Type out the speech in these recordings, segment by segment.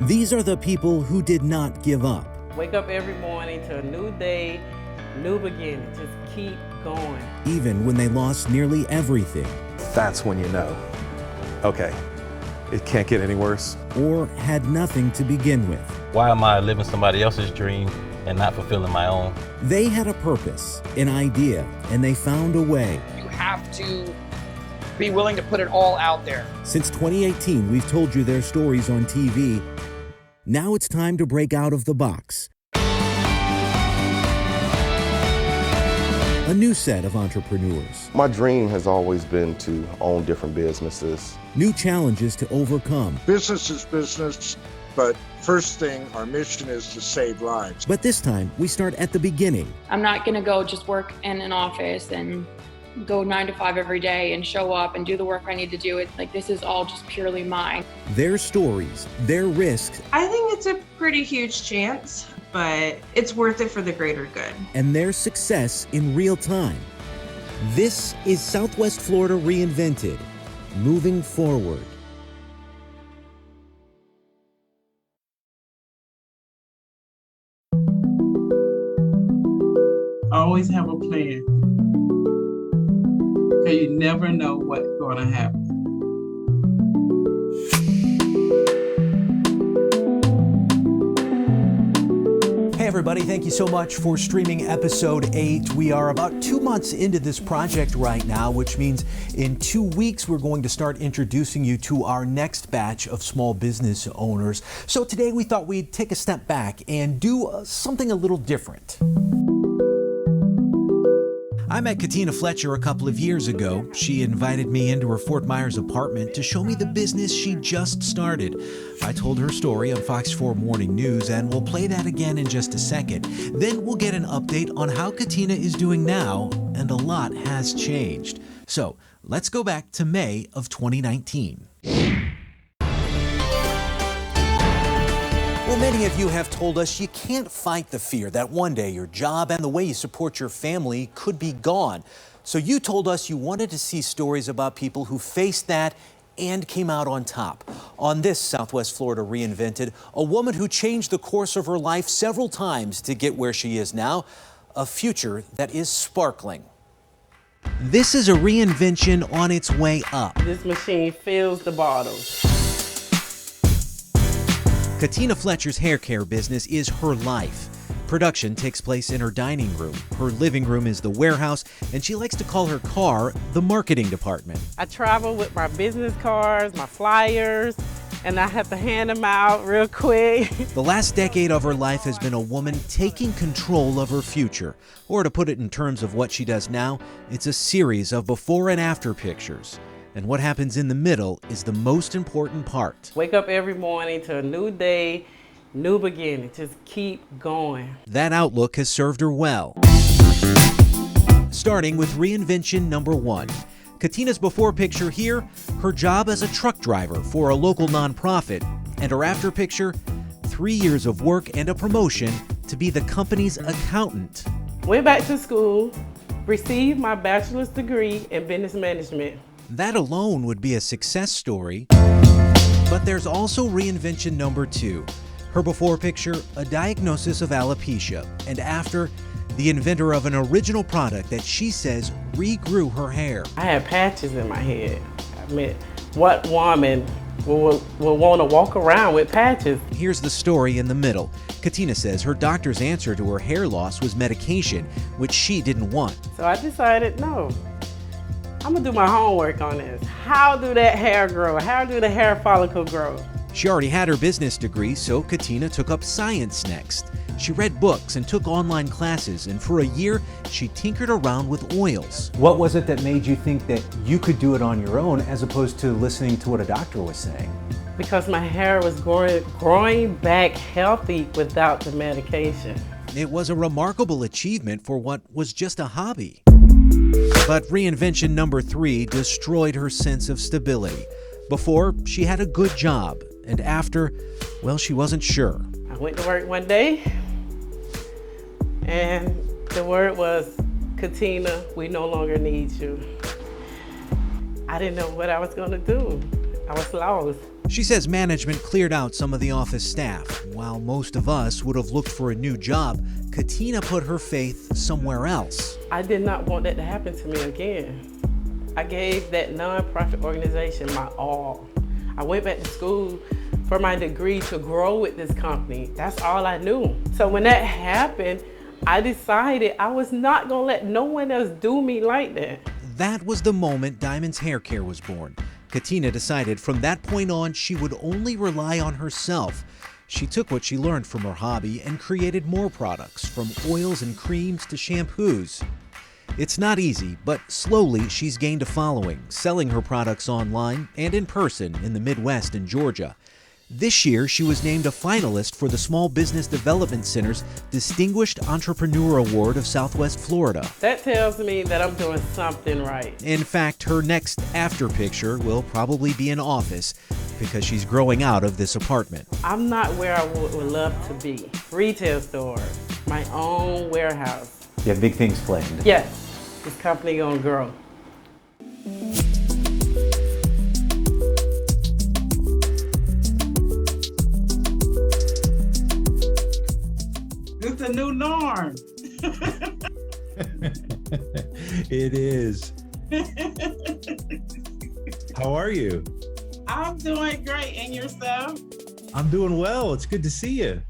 These are the people who did not give up. Wake up every morning to a new day, new beginning. Just keep going. Even when they lost nearly everything. That's when you know, okay, it can't get any worse. Or had nothing to begin with. Why am I living somebody else's dream and not fulfilling my own? They had a purpose, an idea, and they found a way. You have to be willing to put it all out there. Since 2018, we've told you their stories on TV. Now it's time to break out of the box. A new set of entrepreneurs. My dream has always been to own different businesses. New challenges to overcome. Business is business, but first thing, our mission is to save lives. But this time, we start at the beginning. I'm not gonna go just work in an office and go 9 to 5 every day and show up and do the work I need to do. It's like, this is all just purely mine. Their stories, their risks. I think it's a pretty huge chance, but it's worth it for the greater good. And their success in real time. This is Southwest Florida Reinvented, moving forward. Always have a plan, because you never know what's going to happen. Hey everybody, thank you so much for streaming episode 8. We are about 2 months into this project right now, which means in 2 weeks we're going to start introducing you to our next batch of small business owners. So today we thought we'd take a step back and do something a little different. I met Katina Fletcher a couple of years ago. She invited me into her Fort Myers apartment to show me the business she just started. I told her story on Fox 4 Morning News, and we'll play that again in just a second. Then we'll get an update on how Katina is doing now, and a lot has changed. So let's go back to May of 2019. Well, many of you have told us you can't fight the fear that one day your job and the way you support your family could be gone. So you told us you wanted to see stories about people who faced that and came out on top. On this Southwest Florida Reinvented, a woman who changed the course of her life several times to get where she is now, a future that is sparkling. This is a reinvention on its way up. This machine fills the bottles. Katina Fletcher's hair care business is her life. Production takes place in her dining room. Her living room is the warehouse, and she likes to call her car the marketing department. I travel with my business cards, my flyers, and I have to hand them out real quick. The last decade of her life has been a woman taking control of her future. Or to put it in terms of what she does now, it's a series of before and after pictures. And what happens in the middle is the most important part. Wake up every morning to a new day, new beginning. Just keep going. That outlook has served her well. Starting with reinvention number 1. Katina's before picture here, her job as a truck driver for a local nonprofit, and her after picture, 3 years of work and a promotion to be the company's accountant. Went back to school, received my bachelor's degree in business management. That alone would be a success story. But there's also reinvention number 2. Her before picture, a diagnosis of alopecia, and after, the inventor of an original product that she says regrew her hair. I had patches in my head. I mean, what woman will want to walk around with patches? Here's the story in the middle. Katina says her doctor's answer to her hair loss was medication, which she didn't want. So I decided, no. I'm gonna do my homework on this. How do that hair grow? How do the hair follicle grow? She already had her business degree, so Katina took up science next. She read books and took online classes, and for a year, she tinkered around with oils. What was it that made you think that you could do it on your own as opposed to listening to what a doctor was saying? Because my hair was growing back healthy without the medication. It was a remarkable achievement for what was just a hobby. But reinvention number 3 destroyed her sense of stability. Before, she had a good job, and after, well, she wasn't sure. I went to work one day, and the word was, Katina, we no longer need you. I didn't know what I was gonna do. I was lost. She says management cleared out some of the office staff. While most of us would have looked for a new job, Katina put her faith somewhere else. I did not want that to happen to me again. I gave that nonprofit organization my all. I went back to school for my degree to grow with this company. That's all I knew. So when that happened, I decided I was not gonna let no one else do me like that. That was the moment Diamond's Haircare was born. Katina decided from that point on she would only rely on herself. She took what she learned from her hobby and created more products, from oils and creams to shampoos. It's not easy, but slowly she's gained a following, selling her products online and in person in the Midwest and Georgia. This year, she was named a finalist for the Small Business Development Center's Distinguished Entrepreneur Award of Southwest Florida. That tells me that I'm doing something right. In fact, her next after picture will probably be an office because she's growing out of this apartment. I'm not where I would love to be. Retail store, my own warehouse. You have big things planned. Yes, this company gonna grow. It's the new norm. It is. How are you? I'm doing great. And yourself? I'm doing well. It's good to see you.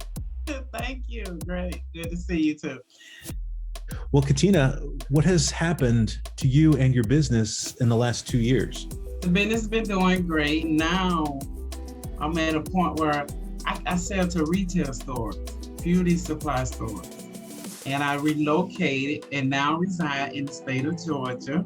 Thank you. Great. Good to see you too. Well, Katina, what has happened to you and your business in the last 2 years? The business has been doing great. Now I'm at a point where I sell to retail stores, beauty supply stores. And I relocated and now reside in the state of Georgia.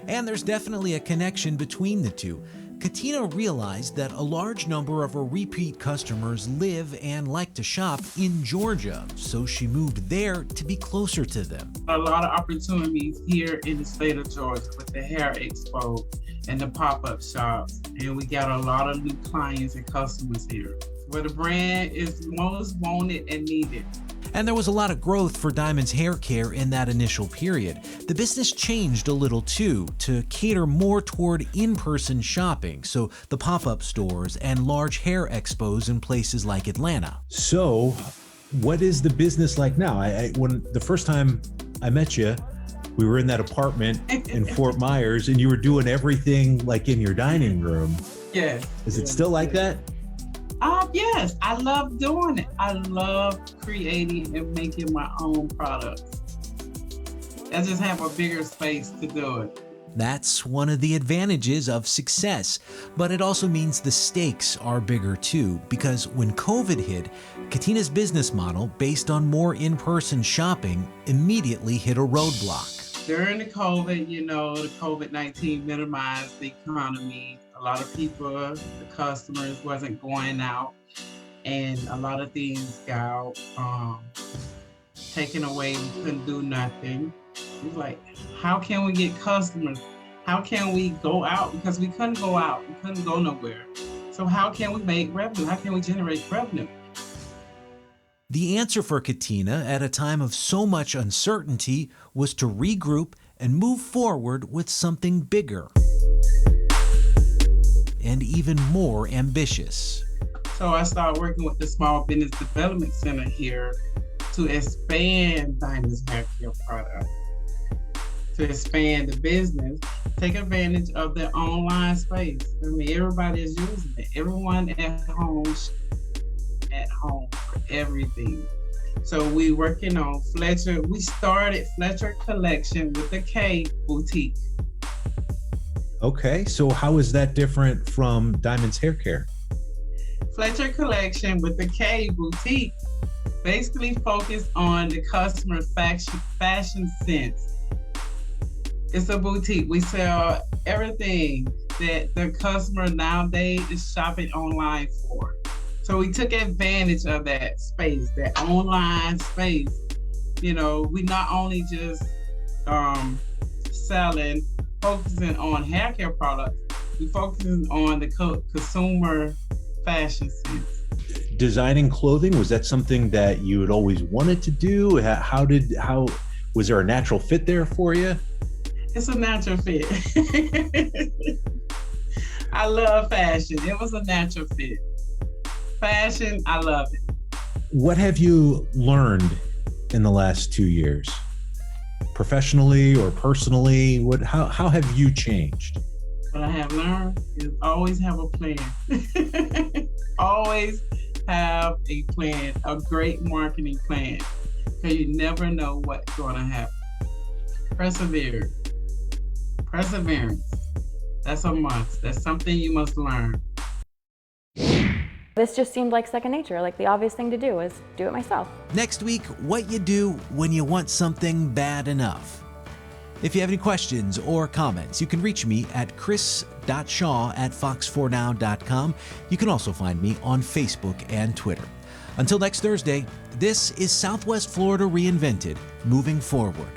And there's definitely a connection between the two. Katina realized that a large number of her repeat customers live and like to shop in Georgia, so she moved there to be closer to them. A lot of opportunities here in the state of Georgia with the Hair Expo and the pop-up shops. And we got a lot of new clients and customers here, where the brand is most wanted and needed. And there was a lot of growth for Diamond's Haircare in that initial period. The business changed a little too, to cater more toward in-person shopping, so the pop-up stores and large hair expos in places like Atlanta. So, what is the business like now? When the first time I met you, we were in that apartment in Fort Myers, and you were doing everything like in your dining room. Yes. Is it still like that? Yes, I love doing it. I love creating and making my own products. I just have a bigger space to do it. That's one of the advantages of success, but it also means the stakes are bigger too, because when COVID hit, Katina's business model, based on more in-person shopping, immediately hit a roadblock. During the COVID, the COVID-19 minimized the economy. A lot of people, the customers wasn't going out, and a lot of things got taken away. We couldn't do nothing. It was like, how can we get customers? How can we go out? Because we couldn't go out. We couldn't go nowhere. So how can we make revenue? How can we generate revenue? The answer for Katina at a time of so much uncertainty was to regroup and move forward with something bigger and even more ambitious. So I started working with the Small Business Development Center here to expand Diamond's Haircare product, to expand the business, take advantage of the online space. I mean, everybody is using it. Everyone at home for everything. So we working on Fletcher. We started Fletcher Collection with the K Boutique. Okay, so how is that different from Diamond's Haircare? Fletcher Collection with the K Boutique basically focused on the customer fashion sense. It's a boutique. We sell everything that the customer nowadays is shopping online for. So we took advantage of that space, that online space. We not only just focusing on haircare products, we focusing on the consumer fashion sense. Designing clothing, was that something that you had always wanted to do? How was there a natural fit there for you? It's a natural fit. I love fashion. It was a natural fit. Fashion, I love it. What have you learned in the last 2 years? Professionally or personally? How have you changed? What I have learned is always have a plan. Always have a plan, a great marketing plan, because you never know what's going to happen. Perseverance. That's a must. That's something you must learn. This just seemed like second nature, like the obvious thing to do is do it myself. Next week, what you do when you want something bad enough. If you have any questions or comments, you can reach me at chris.shaw@fox4now.com. You can also find me on Facebook and Twitter. Until next Thursday, this is Southwest Florida Reinvented, moving forward.